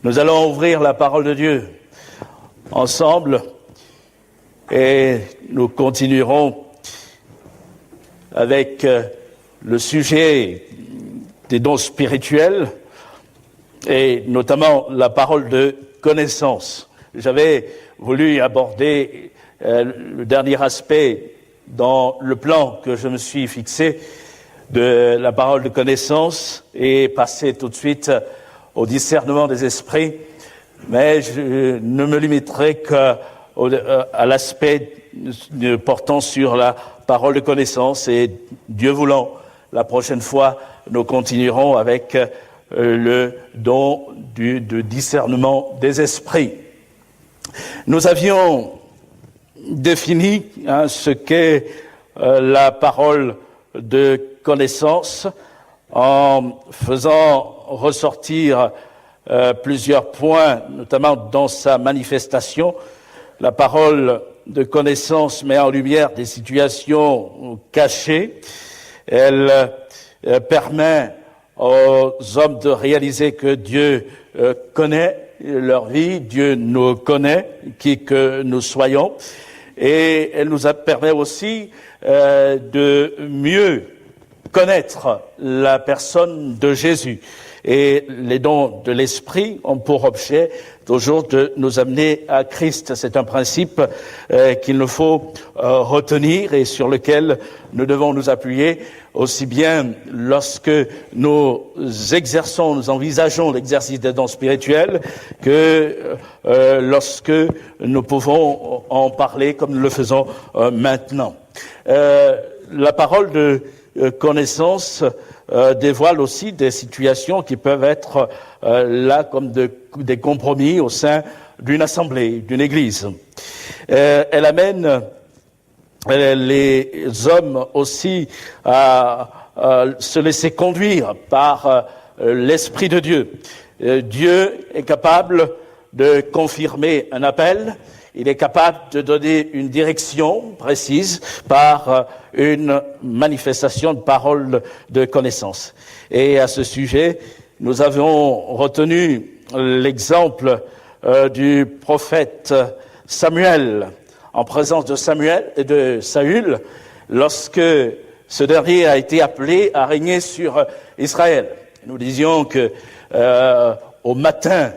Nous allons ouvrir la parole de Dieu ensemble et nous continuerons avec le sujet des dons spirituels et notamment la parole de connaissance. J'avais voulu aborder le dernier aspect dans le plan que je me suis fixé de la parole de connaissance et passer tout de suite au discernement des esprits, mais je ne me limiterai qu'à l'aspect portant sur la parole de connaissance et Dieu voulant, la prochaine fois, nous continuerons avec le don de discernement des esprits. Nous avions défini ce qu'est la parole de connaissance en faisant ressortir plusieurs points, notamment dans sa manifestation. La parole de connaissance met en lumière des situations cachées. Elle permet aux hommes de réaliser que Dieu connaît leur vie, Dieu nous connaît, qui que nous soyons, et elle nous permet aussi de mieux connaître la personne de Jésus. Et les dons de l'Esprit ont pour objet toujours de nous amener à Christ. C'est un principe qu'il nous faut retenir et sur lequel nous devons nous appuyer, aussi bien lorsque nous exerçons, nous envisageons l'exercice des dons spirituels, que lorsque nous pouvons en parler comme nous le faisons maintenant. La parole de connaissance dévoile aussi des situations qui peuvent être là comme des compromis au sein d'une assemblée, d'une église. Elle amène les hommes aussi à se laisser conduire par l'Esprit de Dieu. Dieu est capable de confirmer un appel. Il est capable de donner une direction précise par une manifestation de parole de connaissance. Et à ce sujet, nous avons retenu l'exemple du prophète Samuel, en présence de Saül, lorsque ce dernier a été appelé à régner sur Israël. Nous disions que au matin,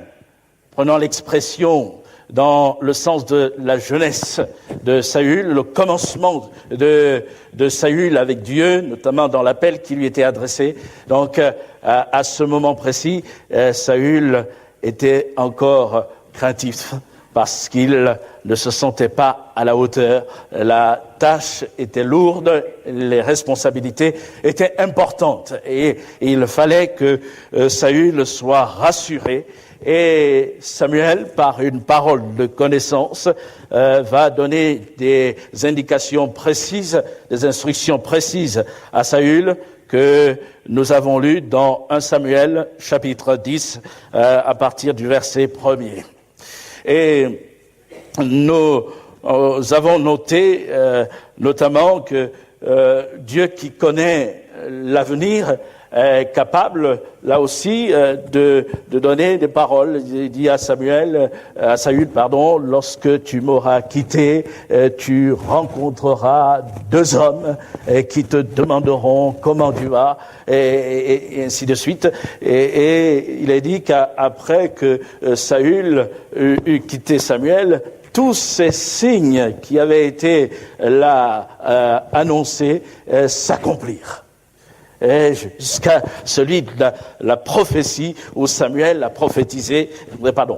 prenant l'expression dans le sens de la jeunesse de Saül, le commencement de Saül avec Dieu, notamment dans l'appel qui lui était adressé. Donc, à ce moment précis, Saül était encore craintif parce qu'il ne se sentait pas à la hauteur. La tâche était lourde, les responsabilités étaient importantes et il fallait que Saül soit rassuré. Et Samuel, par une parole de connaissance, va donner des indications précises, des instructions précises à Saül que nous avons lues dans 1 Samuel, chapitre 10, à partir du verset 1er. Et nous avons noté notamment que Dieu qui connaît l'avenir est capable, là aussi, de donner des paroles. Il dit à Saül, lorsque tu m'auras quitté, tu rencontreras 2 hommes qui te demanderont comment tu vas, et ainsi de suite. Et il est dit qu'après que Saül eut quitté Samuel, tous ces signes qui avaient été là annoncés s'accomplirent. Et jusqu'à celui de la prophétie où Samuel a prophétisé,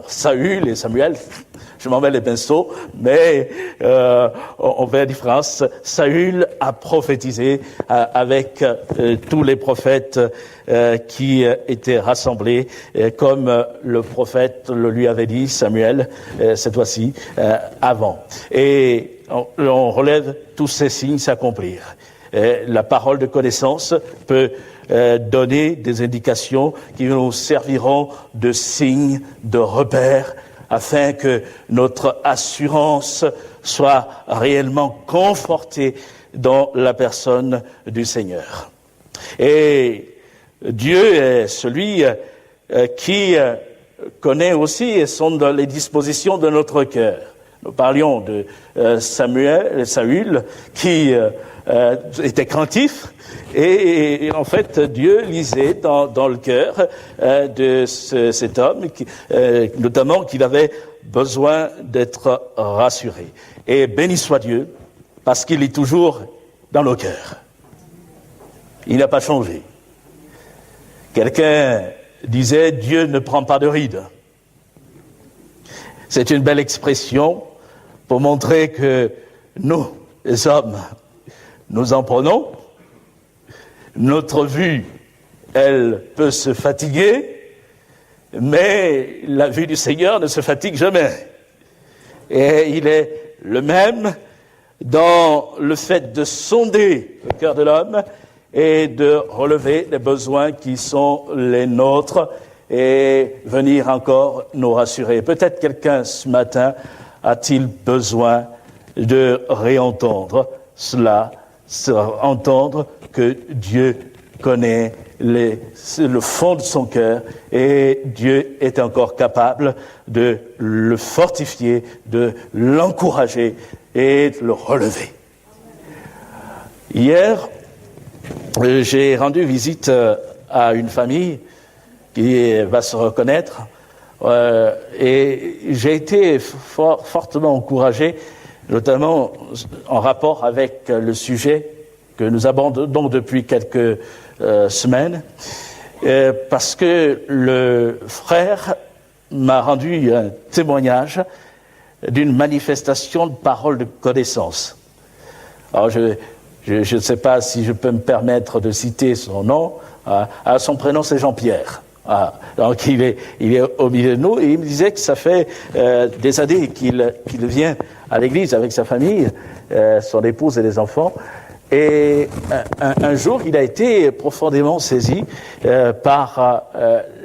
Saül et Samuel, je m'en mets les pinceaux, mais on fait la différence. Saül a prophétisé avec tous les prophètes qui étaient rassemblés, comme le prophète le lui avait dit, Samuel, cette fois-ci, avant. Et on relève tous ces signes s'accomplir. La parole de connaissance peut donner des indications qui nous serviront de signes, de repères, afin que notre assurance soit réellement confortée dans la personne du Seigneur. Et Dieu est celui qui connaît aussi et sont dans les dispositions de notre cœur. Nous parlions de Saül, qui était craintif, et en fait, Dieu lisait dans le cœur de cet homme, notamment qu'il avait besoin d'être rassuré. Et béni soit Dieu, parce qu'il est toujours dans nos cœurs. Il n'a pas changé. Quelqu'un disait, Dieu ne prend pas de rides. C'est une belle expression pour montrer que nous, les hommes, nous en prenons. Notre vue, elle peut se fatiguer, mais la vue du Seigneur ne se fatigue jamais. Et il est le même dans le fait de sonder le cœur de l'homme et de relever les besoins qui sont les nôtres et venir encore nous rassurer. Peut-être quelqu'un ce matin a-t-il besoin de réentendre cela, entendre que Dieu connaît le fond de son cœur et Dieu est encore capable de le fortifier, de l'encourager et de le relever. Hier, j'ai rendu visite à une famille qui va se reconnaître et j'ai été fortement encouragé, notamment en rapport avec le sujet que nous abordons depuis quelques semaines, parce que le frère m'a rendu un témoignage d'une manifestation de parole de connaissance. Alors je ne sais pas si je peux me permettre de citer son nom. Son prénom c'est Jean-Pierre. Donc il est au milieu de nous et il me disait que ça fait des années qu'il vient à l'église avec sa famille, son épouse et les enfants. Et un jour, il a été profondément saisi par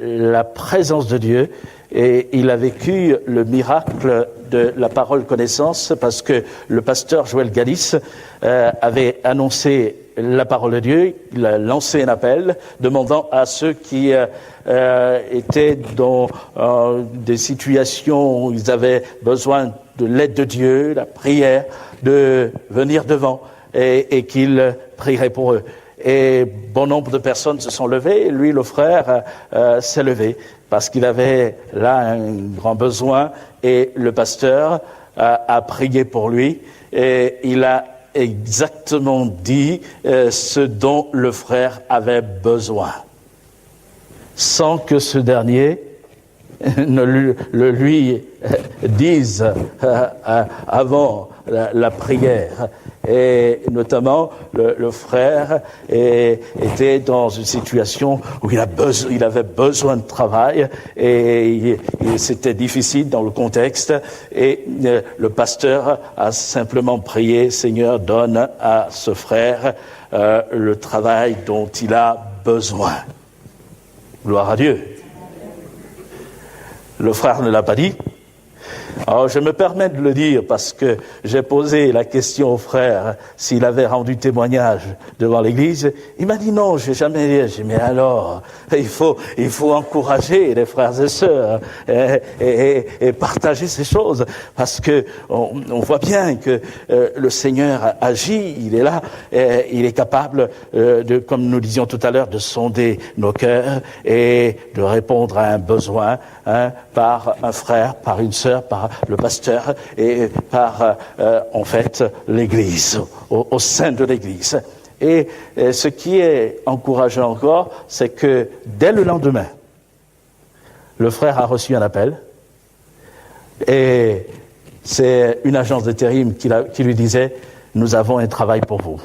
la présence de Dieu et il a vécu le miracle de la parole connaissance parce que le pasteur Joël Galis avait annoncé la parole de Dieu, il a lancé un appel demandant à ceux qui étaient dans des situations où ils avaient besoin de l'aide de Dieu, la prière, de venir devant et qu'il prierait pour eux. Et bon nombre de personnes se sont levées et lui, le frère, s'est levé parce qu'il avait là un grand besoin et le pasteur a prié pour lui et il a exactement dit ce dont le frère avait besoin, sans que ce dernier ne le lui dise avant la prière. Et notamment, le frère était dans une situation où il avait besoin de travail et c'était difficile dans le contexte. Et le pasteur a simplement prié, Seigneur, donne à ce frère le travail dont il a besoin. Gloire à Dieu. Le frère ne l'a pas dit. Alors, je me permets de le dire parce que j'ai posé la question au frère s'il avait rendu témoignage devant l'église. Il m'a dit non, j'ai jamais dit. J'ai dit, mais alors, il faut encourager les frères et sœurs et partager ces choses parce que on voit bien que le Seigneur agit, il est là, il est capable comme nous disions tout à l'heure, de sonder nos cœurs et de répondre à un besoin par un frère, par une sœur, par le pasteur et par en fait l'Église, au sein de l'Église. Et ce qui est encourageant encore, c'est que dès le lendemain, le frère a reçu un appel et c'est une agence d'intérim qui lui disait « Nous avons un travail pour vous ».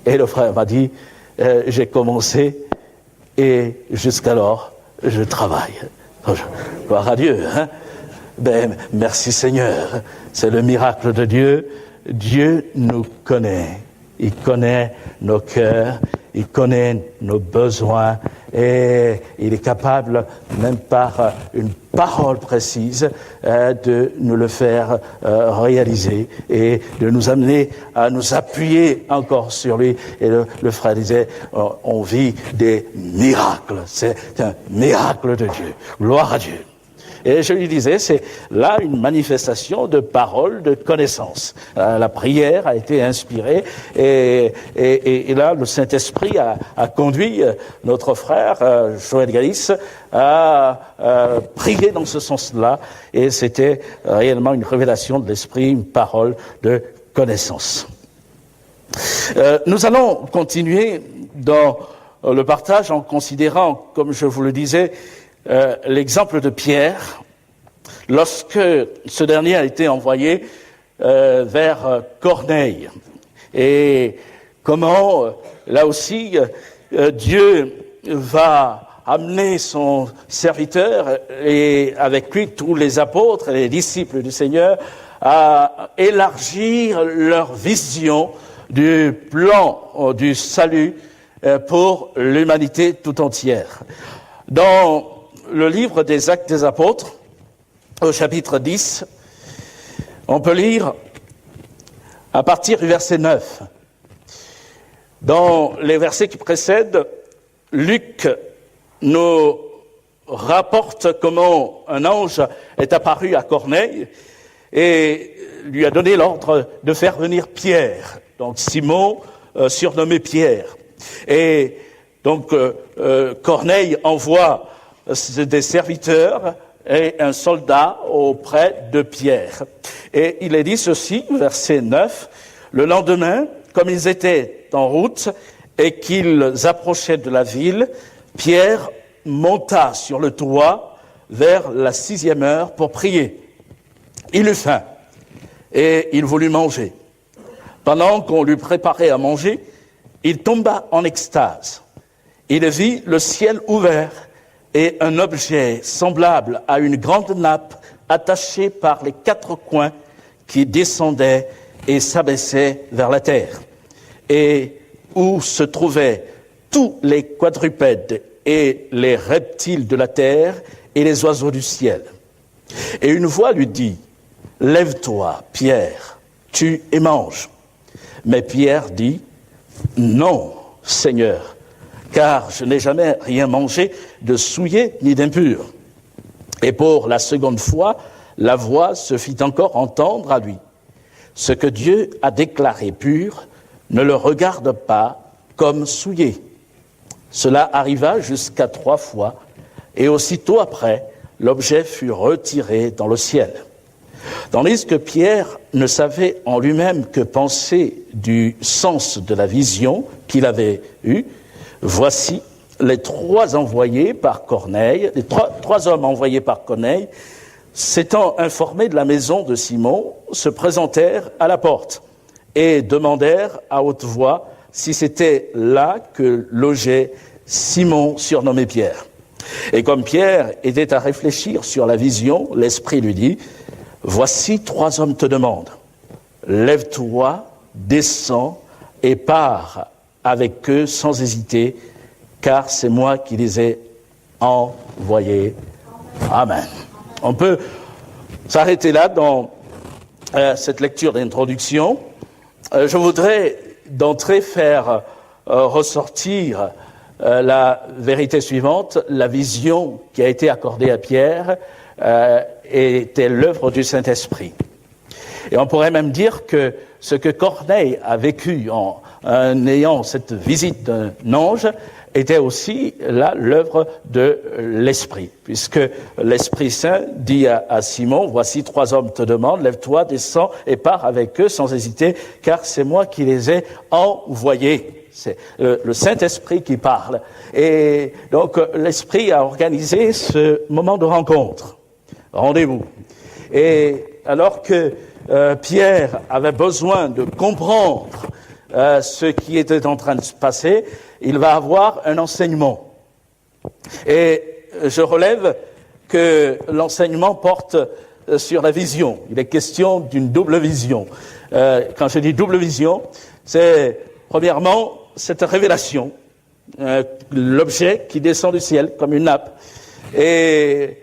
Et le frère m'a dit « J'ai commencé et jusqu'alors, je travaille ». Gloire à Dieu, hein? Ben, merci Seigneur. C'est le miracle de Dieu. Dieu nous connaît. Il connaît nos cœurs il connaît nos besoins et il est capable, même par une parole précise, de nous le faire réaliser et de nous amener à nous appuyer encore sur lui. Et le frère disait, on vit des miracles. C'est un miracle de Dieu. Gloire à Dieu. Et je lui disais, c'est là une manifestation de parole, de connaissance. La prière a été inspirée et là, le Saint-Esprit a conduit notre frère, Joël Galis, à prier dans ce sens-là. Et c'était réellement une révélation de l'Esprit, une parole de connaissance. Nous allons continuer dans le partage en considérant, comme je vous le disais, l'exemple de Pierre, lorsque ce dernier a été envoyé vers Corneille, et comment, là aussi, Dieu va amener son serviteur et avec lui tous les apôtres et les disciples du Seigneur à élargir leur vision du plan du salut pour l'humanité tout entière. Dans le livre des Actes des Apôtres, au chapitre 10, on peut lire à partir du verset 9. Dans les versets qui précèdent, Luc nous rapporte comment un ange est apparu à Corneille et lui a donné l'ordre de faire venir Pierre, donc Simon, surnommé Pierre. Et donc Corneille envoie des serviteurs et un soldat auprès de Pierre. Et il est dit ceci, verset 9, « Le lendemain, comme ils étaient en route et qu'ils approchaient de la ville, Pierre monta sur le toit vers la 6e heure pour prier. Il eut faim et il voulut manger. Pendant qu'on lui préparait à manger, il tomba en extase. Il vit le ciel ouvert et un objet semblable à une grande nappe attachée par les 4 coins qui descendait et s'abaissait vers la terre, et où se trouvaient tous les quadrupèdes et les reptiles de la terre et les oiseaux du ciel. Et une voix lui dit, « Lève-toi, Pierre, tue et mange. » Mais Pierre dit, « Non, Seigneur, car je n'ai jamais rien mangé de souillé ni d'impur. » Et pour la seconde fois, la voix se fit encore entendre à lui. « Ce que Dieu a déclaré pur, ne le regarde pas comme souillé. » Cela arriva jusqu'à 3 fois, et aussitôt après, l'objet fut retiré dans le ciel. Tandis que Pierre ne savait en lui-même que penser du sens de la vision qu'il avait eue, voici les 3 envoyés par Corneille, les trois hommes envoyés par Corneille, s'étant informés de la maison de Simon, se présentèrent à la porte et demandèrent à haute voix si c'était là que logeait Simon, surnommé Pierre. Et comme Pierre était à réfléchir sur la vision, l'Esprit lui dit, « Voici 3 hommes te demandent. Lève-toi, descends et pars avec eux sans hésiter, car c'est moi qui les ai envoyés. » Amen. On peut s'arrêter là dans cette lecture d'introduction. Je voudrais d'entrée faire ressortir la vérité suivante. La vision qui a été accordée à Pierre était l'œuvre du Saint-Esprit. Et on pourrait même dire que ce que Corneille a vécu en ayant cette visite d'un ange était aussi là l'œuvre de l'Esprit, puisque l'Esprit Saint dit à Simon, « Voici 3 hommes te demandent, lève-toi, descends et pars avec eux sans hésiter, car c'est moi qui les ai envoyés. » C'est le Saint-Esprit qui parle. Et donc l'Esprit a organisé ce moment de rencontre, rendez-vous. Et alors que Pierre avait besoin de comprendre ce qui était en train de se passer, il va avoir un enseignement. Et je relève que l'enseignement porte sur la vision. Il est question d'une double vision. Quand je dis double vision, c'est premièrement cette révélation l'objet qui descend du ciel comme une nappe, et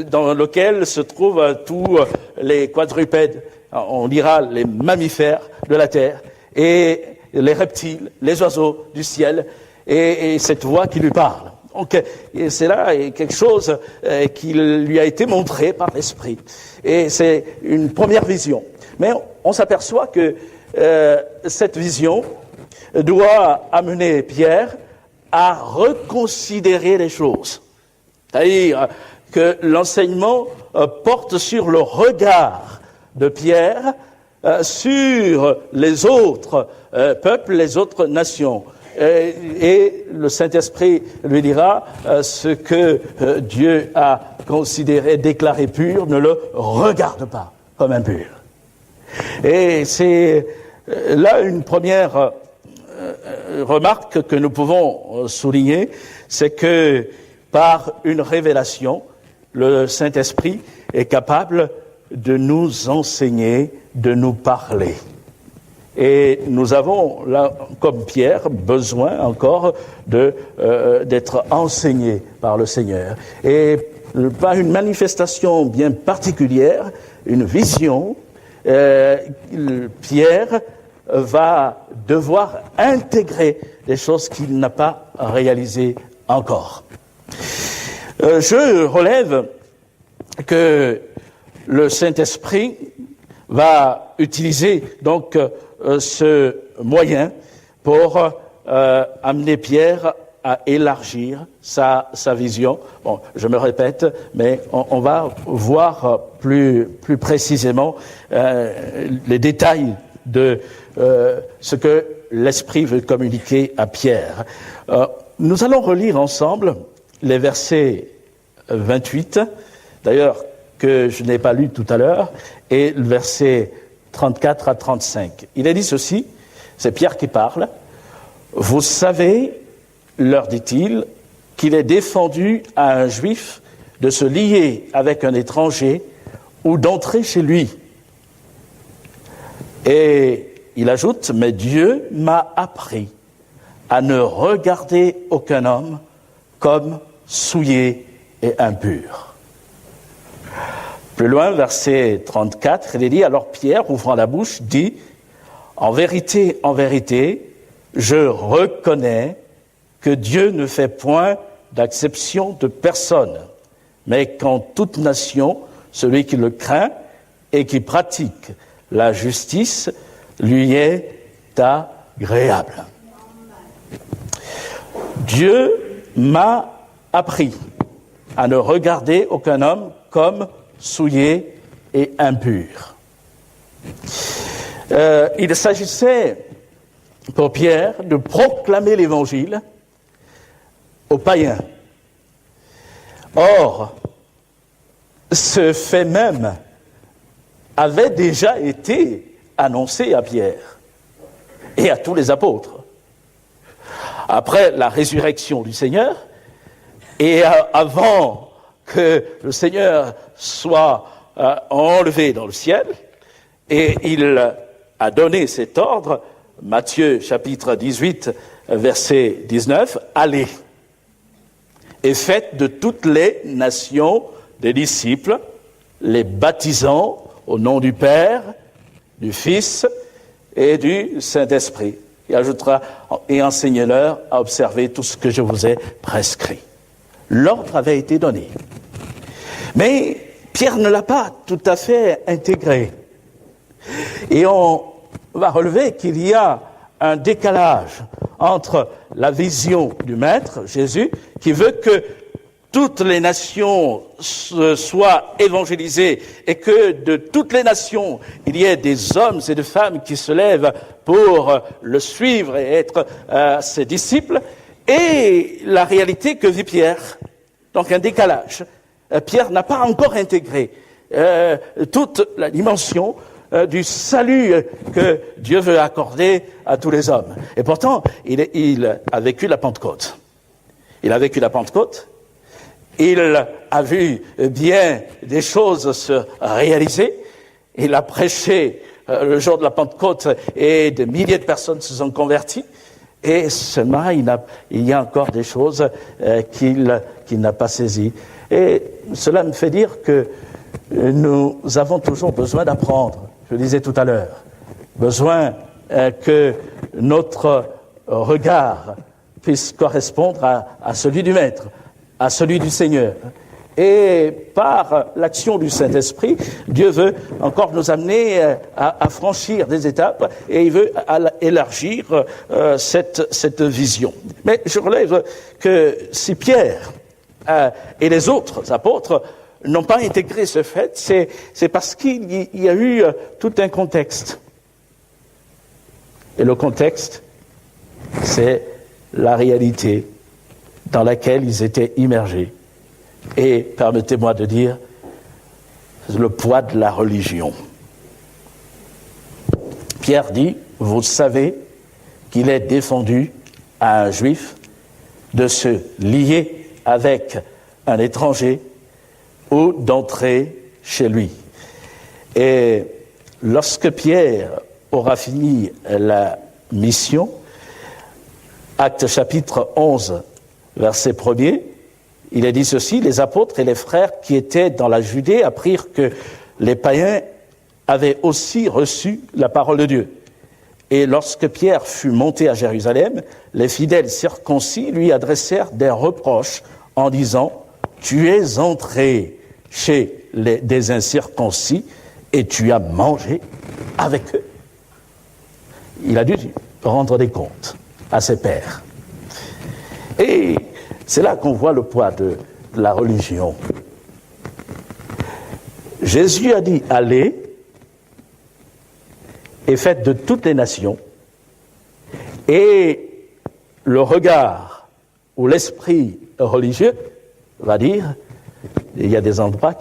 dans lequel se trouvent tous les quadrupèdes, on dira les mammifères de la terre, et les reptiles, les oiseaux du ciel, et cette voix qui lui parle. Donc, et c'est là quelque chose qui lui a été montré par l'Esprit. Et c'est une première vision. Mais on s'aperçoit que cette vision doit amener Pierre à reconsidérer les choses. C'est-à-dire que l'enseignement porte sur le regard de Pierre sur les autres peuples, les autres nations. Et le Saint-Esprit lui dira ce que Dieu a considéré, déclaré pur, ne le regarde pas comme impur. Et c'est là une première remarque que nous pouvons souligner, c'est que par une révélation, le Saint-Esprit est capable de nous enseigner, de nous parler. Et nous avons, là, comme Pierre, besoin encore d'être enseignés par le Seigneur. Et par une manifestation bien particulière, une vision, Pierre va devoir intégrer des choses qu'il n'a pas réalisées encore. Je relève que le Saint-Esprit va utiliser donc ce moyen pour amener Pierre à élargir sa vision. Bon, je me répète, mais on va voir plus précisément les détails de ce que l'Esprit veut communiquer à Pierre. Nous allons relire ensemble les versets 28, d'ailleurs que je n'ai pas lu tout à l'heure, et le verset 34 à 35. Il est dit ceci, c'est Pierre qui parle. « Vous savez, leur dit-il, qu'il est défendu à un juif de se lier avec un étranger ou d'entrer chez lui. » Et il ajoute, « Mais Dieu m'a appris à ne regarder aucun homme comme souillé et impur. » Plus loin, verset 34, il est dit, alors Pierre, ouvrant la bouche, dit, en vérité, je reconnais que Dieu ne fait point d'acception de personne, mais qu'en toute nation, celui qui le craint et qui pratique la justice lui est agréable. Dieu m'a appris à ne regarder aucun homme comme souillé et impur. Il s'agissait pour Pierre de proclamer l'Évangile aux païens. Or, ce fait même avait déjà été annoncé à Pierre et à tous les apôtres. Après la résurrection du Seigneur et avant que le Seigneur soit enlevé dans le ciel, et il a donné cet ordre, Matthieu chapitre 18, verset 19, « Allez et faites de toutes les nations des disciples, les baptisant au nom du Père, du Fils et du Saint-Esprit. » Il ajoutera « Et enseignez-leur à observer tout ce que je vous ai prescrit. » L'ordre avait été donné. Mais Pierre ne l'a pas tout à fait intégré. Et on va relever qu'il y a un décalage entre la vision du Maître, Jésus, qui veut que toutes les nations soient évangélisées et que de toutes les nations, il y ait des hommes et des femmes qui se lèvent pour le suivre et être ses disciples, et la réalité que vit Pierre. Donc un décalage. Pierre n'a pas encore intégré toute la dimension du salut que Dieu veut accorder à tous les hommes. Et pourtant, il a vécu la Pentecôte. Il a vécu la Pentecôte. Il a vu bien des choses se réaliser. Il a prêché le jour de la Pentecôte et des milliers de personnes se sont converties. et seulement il y a encore des choses qu'il n'a pas saisies. Et cela me fait dire que nous avons toujours besoin d'apprendre, je le disais tout à l'heure, besoin que notre regard puisse correspondre à celui du Maître, à celui du Seigneur. Et par l'action du Saint-Esprit, Dieu veut encore nous amener à franchir des étapes et il veut élargir cette vision. Mais je relève que si Pierre et les autres apôtres n'ont pas intégré ce fait, c'est parce qu'il y a eu tout un contexte. Et le contexte, c'est la réalité dans laquelle ils étaient immergés. Et permettez-moi de dire, le poids de la religion. Pierre dit, vous savez qu'il est défendu à un juif de se lier avec un étranger ou d'entrer chez lui. Et lorsque Pierre aura fini la mission, Actes chapitre 11, verset 1er, il est dit ceci, les apôtres et les frères qui étaient dans la Judée apprirent que les païens avaient aussi reçu la parole de Dieu. Et lorsque Pierre fut monté à Jérusalem, les fidèles circoncis lui adressèrent des reproches en disant « Tu es entré chez des incirconcis et tu as mangé avec eux. » Il a dû rendre des comptes à ses pairs. Et c'est là qu'on voit le poids de la religion. Jésus a dit « Allez et faites de toutes les nations » et le regard ou l'esprit religieux va dire « Il y a des endroits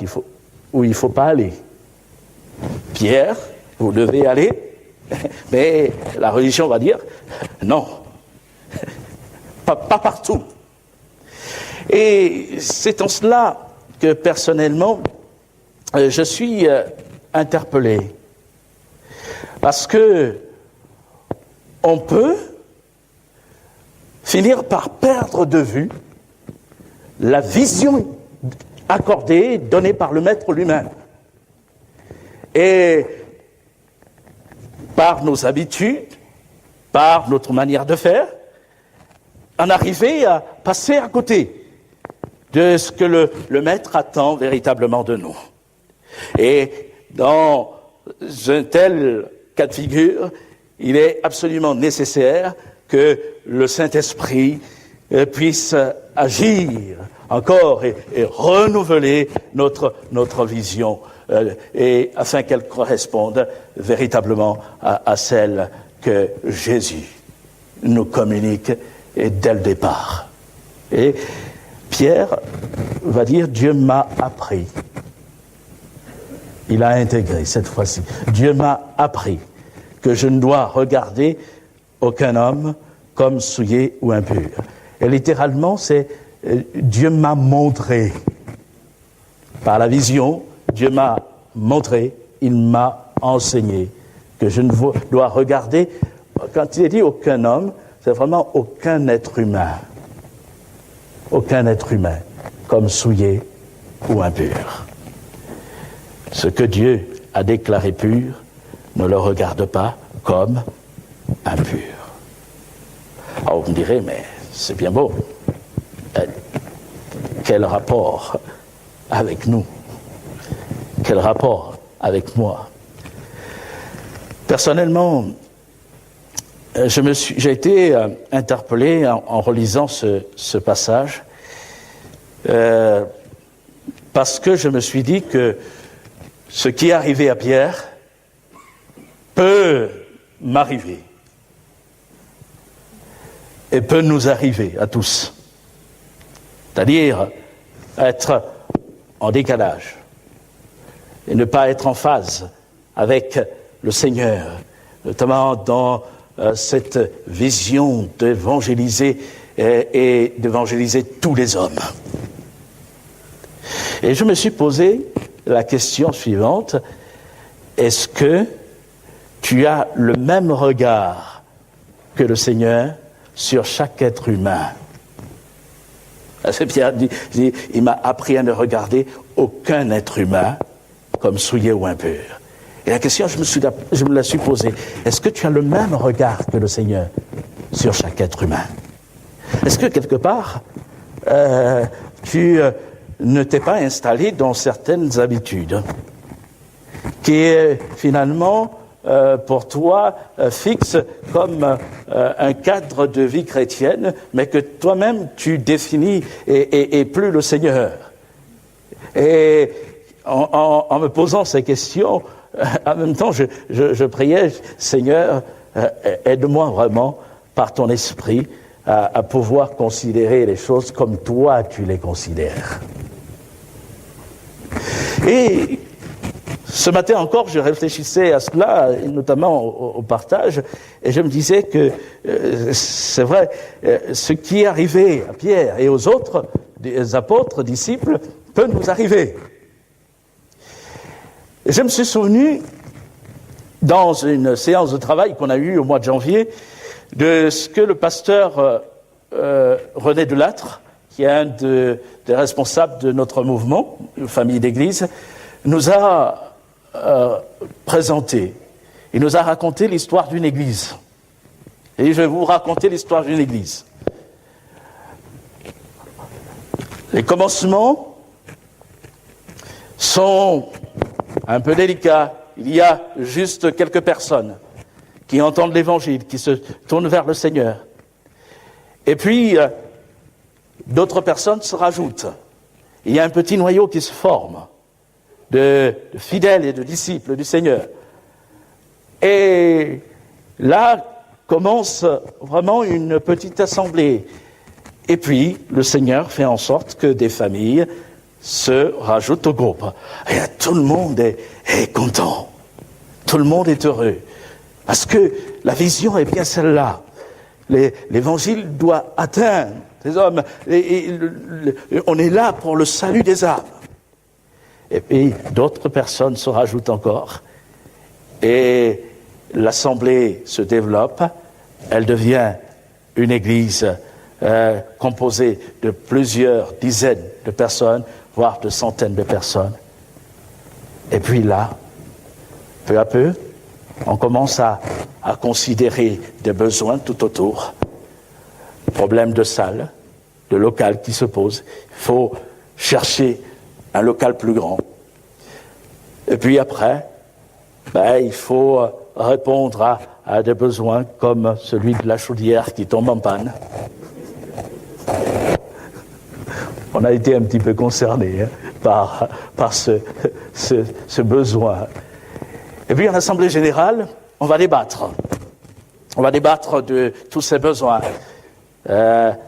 où il ne faut pas aller. Pierre, vous devez aller » mais la religion va dire « Non, pas partout ». Et c'est en cela que, personnellement, je suis interpellé. Parce que on peut finir par perdre de vue la vision accordée, donnée par le Maître lui-même. Et par nos habitudes, par notre manière de faire, en arriver à passer à côté de ce que le Maître attend véritablement de nous. Et dans un tel cas de figure, il est absolument nécessaire que le Saint-Esprit puisse agir encore et renouveler notre vision, et afin qu'elle corresponde véritablement à celle que Jésus nous communique dès le départ. Et Pierre va dire « Dieu m'a appris ». Il a intégré cette fois-ci. Dieu m'a appris que je ne dois regarder aucun homme comme souillé ou impur. Et littéralement, c'est Dieu m'a montré. Par la vision, Dieu m'a montré, il m'a enseigné que je ne dois regarder, quand il est dit aucun homme, c'est vraiment aucun être humain. Aucun être humain comme souillé ou impur. Ce que Dieu a déclaré pur, ne le regarde pas comme impur. Alors vous me direz, mais c'est bien beau. Quel rapport avec nous? Quel rapport avec moi? Personnellement, j'ai été interpellé en relisant ce passage, parce que je me suis dit que ce qui est arrivé à Pierre peut m'arriver et peut nous arriver à tous. C'est-à-dire être en décalage et ne pas être en phase avec le Seigneur, notamment dans cette vision d'évangéliser et d'évangéliser tous les hommes. Et je me suis posé la question suivante: est-ce que tu as le même regard que le Seigneur sur chaque être humain. C'est Pierre dit, il m'a appris à ne regarder aucun être humain comme souillé ou impur. Et la question, je me la suis posée, est-ce que tu as le même regard que le Seigneur sur chaque être humain? Est-ce que quelque part, tu ne t'es pas installé dans certaines habitudes qui finalement, pour toi, fixent comme un cadre de vie chrétienne, mais que toi-même tu définis et plus le Seigneur. Et en me posant ces questions, en même temps, je priais, Seigneur, aide-moi vraiment, par ton esprit, à pouvoir considérer les choses comme toi tu les considères. Et ce matin encore, je réfléchissais à cela, notamment au partage, et je me disais que c'est vrai, ce qui est arrivé à Pierre et aux autres, des apôtres, disciples, peut nous arriver. Et je me suis souvenu, dans une séance de travail qu'on a eue au mois de janvier, de ce que le pasteur René Delattre, qui est un des responsables de notre mouvement, Famille d'Église, nous a présenté. Il nous a raconté l'histoire d'une église. Et je vais vous raconter l'histoire d'une église. Les commencements sont un peu délicats. Il y a juste quelques personnes qui entendent l'évangile, qui se tournent vers le Seigneur. Et puis, d'autres personnes se rajoutent. Il y a un petit noyau qui se forme de fidèles et de disciples du Seigneur. Et là commence vraiment une petite assemblée. Et puis, le Seigneur fait en sorte que des familles se rajoutent au groupe. Et tout le monde est content. Tout le monde est heureux. Parce que la vision est bien celle-là. L'évangile doit atteindre les hommes. On est là pour le salut des âmes. Et puis, d'autres personnes se rajoutent encore. Et l'assemblée se développe. Elle devient une église composée de plusieurs dizaines de personnes, voire de centaines de personnes. Et puis là, peu à peu, on commence à considérer des besoins tout autour. Problème de salle, de local qui se pose. Il faut chercher un local plus grand. Et puis après, il faut répondre à des besoins comme celui de la chaudière qui tombe en panne. On a été un petit peu concernés par ce besoin. Et puis en Assemblée Générale, on va débattre. On va débattre de tous ces besoins.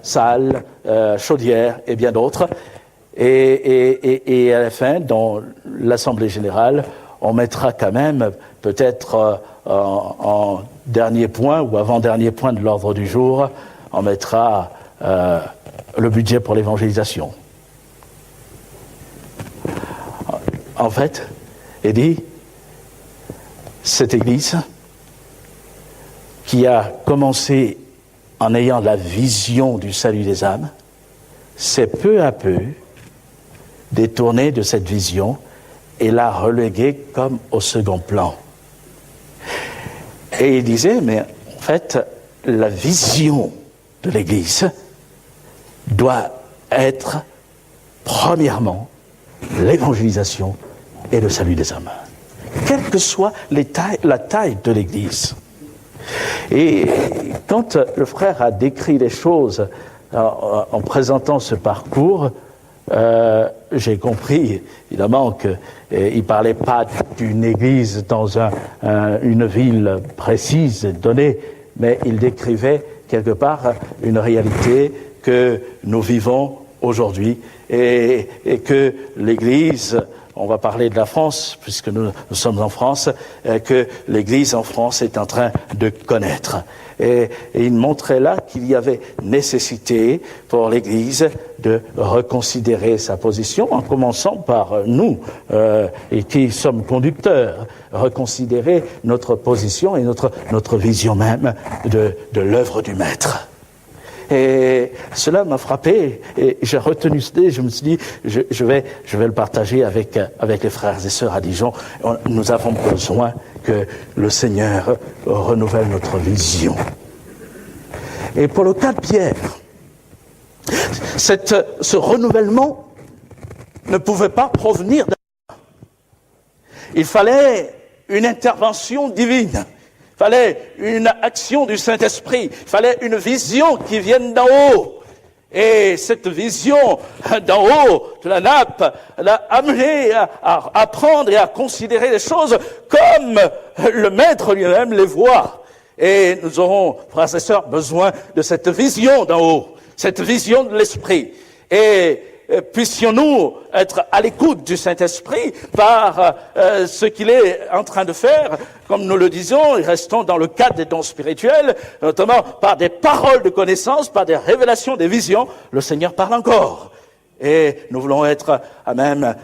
Salle, chaudière et bien d'autres. Et à la fin, dans l'Assemblée Générale, on mettra quand même, peut-être en dernier point ou avant-dernier point de l'ordre du jour, on mettra le budget pour l'évangélisation. En fait, Eddie, cette Église qui a commencé en ayant la vision du salut des âmes, s'est peu à peu détournée de cette vision et l'a reléguée comme au second plan. Et il disait, mais en fait, la vision de l'Église doit être, premièrement, l'évangélisation et le salut des âmes. Quelle que soit la taille de l'Église. Et quand le frère a décrit les choses en présentant ce parcours, j'ai compris, évidemment, qu'il ne parlait pas d'une église dans une ville précise, donnée, mais il décrivait quelque part une réalité que nous vivons aujourd'hui et que l'Église, on va parler de la France, puisque nous sommes en France, que l'Église en France est en train de connaître. Et il montrait là qu'il y avait nécessité pour l'Église de reconsidérer sa position, en commençant par nous, et qui sommes conducteurs, reconsidérer notre position et notre vision même de l'œuvre du Maître. Et cela m'a frappé et j'ai retenu ce dé. Je me suis dit, je vais le partager avec les frères et sœurs à Dijon. Nous avons besoin que le Seigneur renouvelle notre vision. Et pour le cas de Pierre, ce renouvellement ne pouvait pas provenir d'un. Il fallait une intervention divine. Il fallait une action du Saint-Esprit. Il fallait une vision qui vienne d'en haut. Et cette vision d'en haut de la nappe l'a amené à apprendre et à considérer les choses comme le Maître lui-même les voit. Et nous aurons, frères et sœurs, besoin de cette vision d'en haut, cette vision de l'Esprit. Et puissions-nous être à l'écoute du Saint-Esprit par ce qu'il est en train de faire, comme nous le disons, et restons dans le cadre des dons spirituels, notamment par des paroles de connaissance, par des révélations, des visions, le Seigneur parle encore. Et nous voulons être à même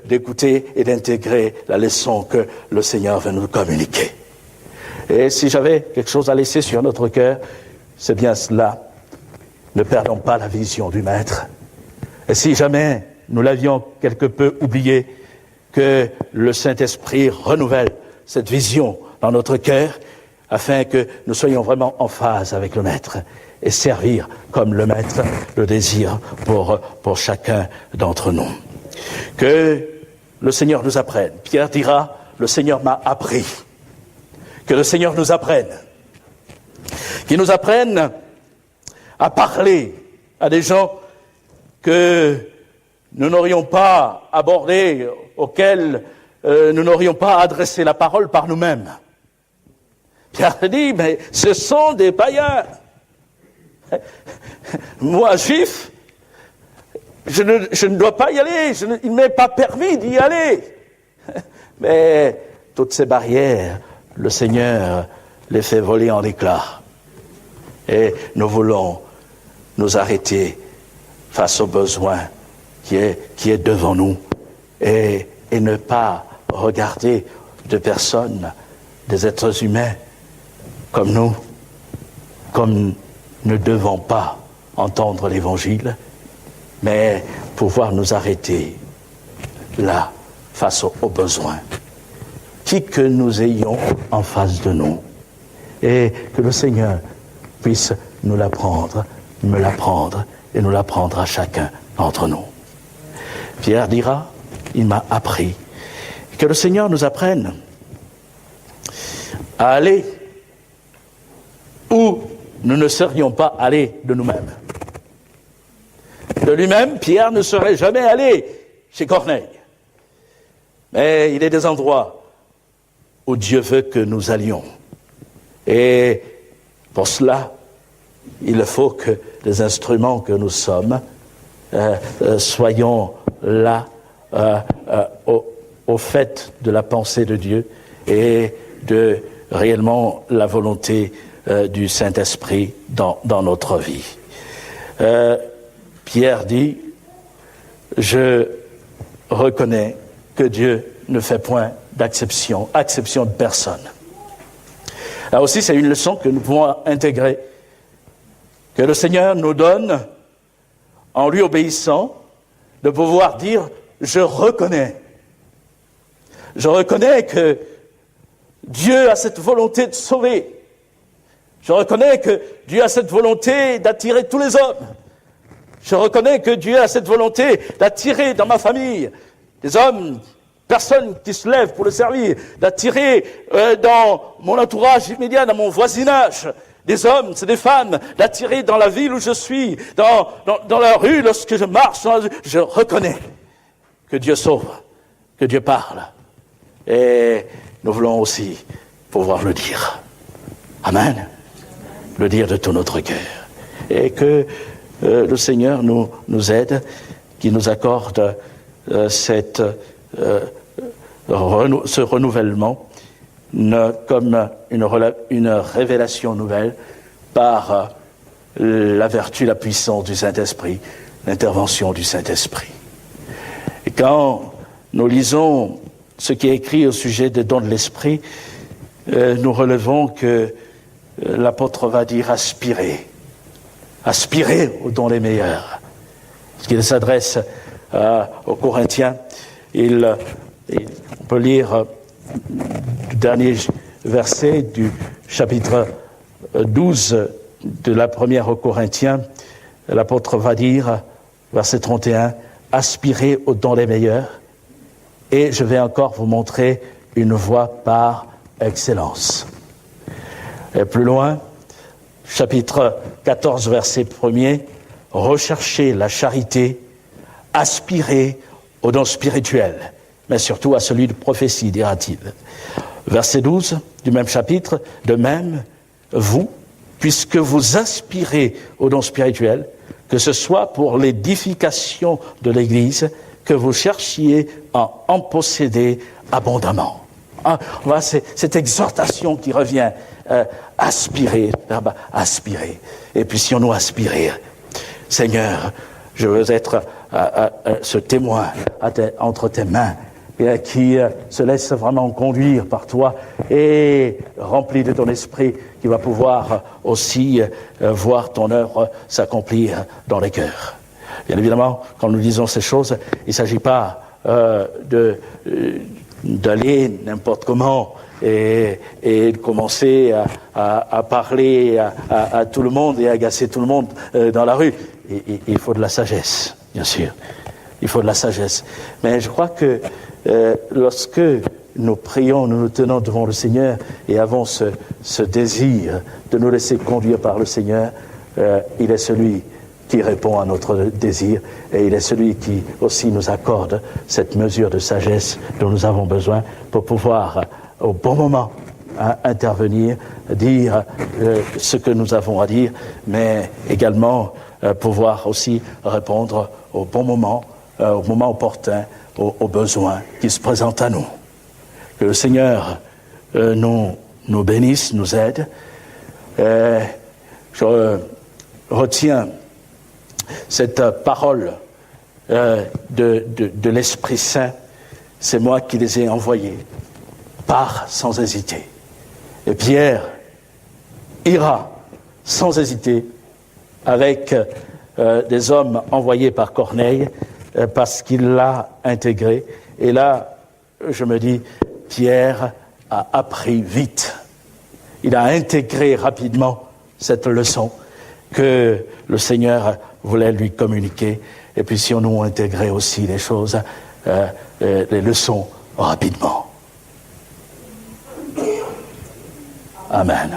d'écouter et d'intégrer la leçon que le Seigneur veut nous communiquer. Et si j'avais quelque chose à laisser sur notre cœur, c'est bien cela. Ne perdons pas la vision du Maître. Et si jamais nous l'avions quelque peu oublié, que le Saint-Esprit renouvelle cette vision dans notre cœur, afin que nous soyons vraiment en phase avec le Maître et servir comme le Maître le désire pour chacun d'entre nous. Que le Seigneur nous apprenne. Pierre dira, le Seigneur m'a appris. Que le Seigneur nous apprenne. Qu'il nous apprenne à parler à des gens que nous n'aurions pas abordés, auxquels nous n'aurions pas adressé la parole par nous-mêmes. Pierre dit, mais ce sont des païens. Moi, juif, je ne dois pas y aller, il ne m'est pas permis d'y aller. Mais toutes ces barrières, le Seigneur les fait voler en éclats. Et nous voulons nous arrêter face au besoin qui est devant nous et ne pas regarder de personnes, des êtres humains comme nous, comme ne devons pas entendre l'Évangile, mais pouvoir nous arrêter là, face aux besoins, qui que nous ayons en face de nous, et que le Seigneur puisse nous l'apprendre, me l'apprendre, et nous l'apprendre à chacun d'entre nous. Pierre dira, il m'a appris. Que le Seigneur nous apprenne à aller où nous ne serions pas allés de nous-mêmes. De lui-même, Pierre ne serait jamais allé chez Corneille. Mais il est des endroits où Dieu veut que nous allions. Et pour cela, il faut que les instruments que nous sommes soyons là au fait de la pensée de Dieu et de réellement la volonté du Saint-Esprit dans notre vie. Pierre dit, je reconnais que Dieu ne fait point exception de personne. Là aussi, c'est une leçon que nous pouvons intégrer, que le Seigneur nous donne, en lui obéissant, de pouvoir dire, je reconnais que Dieu a cette volonté de sauver. Je reconnais que Dieu a cette volonté d'attirer tous les hommes. Je reconnais que Dieu a cette volonté d'attirer dans ma famille des hommes, personnes qui se lèvent pour le servir, d'attirer dans mon entourage immédiat, dans mon voisinage, des hommes, c'est des femmes, d'attirer dans la ville où je suis, dans la rue, lorsque je marche, je reconnais que Dieu sauve, que Dieu parle. Et nous voulons aussi pouvoir le dire. Amen. Le dire de tout notre cœur. Et que le Seigneur nous aide, qu'il nous accorde ce renouvellement comme une révélation nouvelle par la vertu, la puissance du Saint-Esprit, l'intervention du Saint-Esprit. Et quand nous lisons ce qui est écrit au sujet des dons de l'Esprit, nous relevons que l'apôtre va dire aspirer. aspirez aux dons les meilleurs. Lorsqu'il s'adresse aux Corinthiens, on peut lire le dernier verset du chapitre 12 de la première aux Corinthiens. L'apôtre va dire, verset 31, « Aspirez aux dons les meilleurs, et je vais encore vous montrer une voie par excellence. » Et plus loin, chapitre 14, verset 1er, « Recherchez la charité, aspirez aux dons spirituels, mais surtout à celui de prophétie, dira-t-il. » Verset 12 du même chapitre, « De même, vous, puisque vous aspirez aux dons spirituels, que ce soit pour l'édification de l'Église, que vous cherchiez à en posséder abondamment. » Voilà, c'est cette exhortation qui revient, aspirer, aspirer. Et puis si on nous aspirer, Seigneur, je veux être ce témoin entre tes mains, qui se laisse vraiment conduire par toi et rempli de ton esprit, qui va pouvoir aussi voir ton œuvre s'accomplir dans les cœurs. Bien évidemment, quand nous disons ces choses, il ne s'agit pas d'aller n'importe comment et de commencer à parler à tout le monde et à agacer tout le monde dans la rue. Il faut de la sagesse, bien sûr. Il faut de la sagesse. Mais je crois que lorsque nous prions, nous nous tenons devant le Seigneur et avons ce désir de nous laisser conduire par le Seigneur, il est celui qui répond à notre désir et il est celui qui aussi nous accorde cette mesure de sagesse dont nous avons besoin pour pouvoir au bon moment intervenir, dire ce que nous avons à dire, mais également pouvoir aussi répondre au bon moment, au moment opportun, aux besoins qui se présentent à nous. Que le Seigneur nous bénisse, nous aide. Je retiens cette parole de l'Esprit Saint. C'est moi qui les ai envoyés. Pars sans hésiter. Et Pierre ira sans hésiter avec des hommes envoyés par Corneille, parce qu'il l'a intégré. Et là, je me dis, Pierre a appris vite. Il a intégré rapidement cette leçon que le Seigneur voulait lui communiquer. Et puis si on nous intégrait aussi les choses, les leçons rapidement. Amen.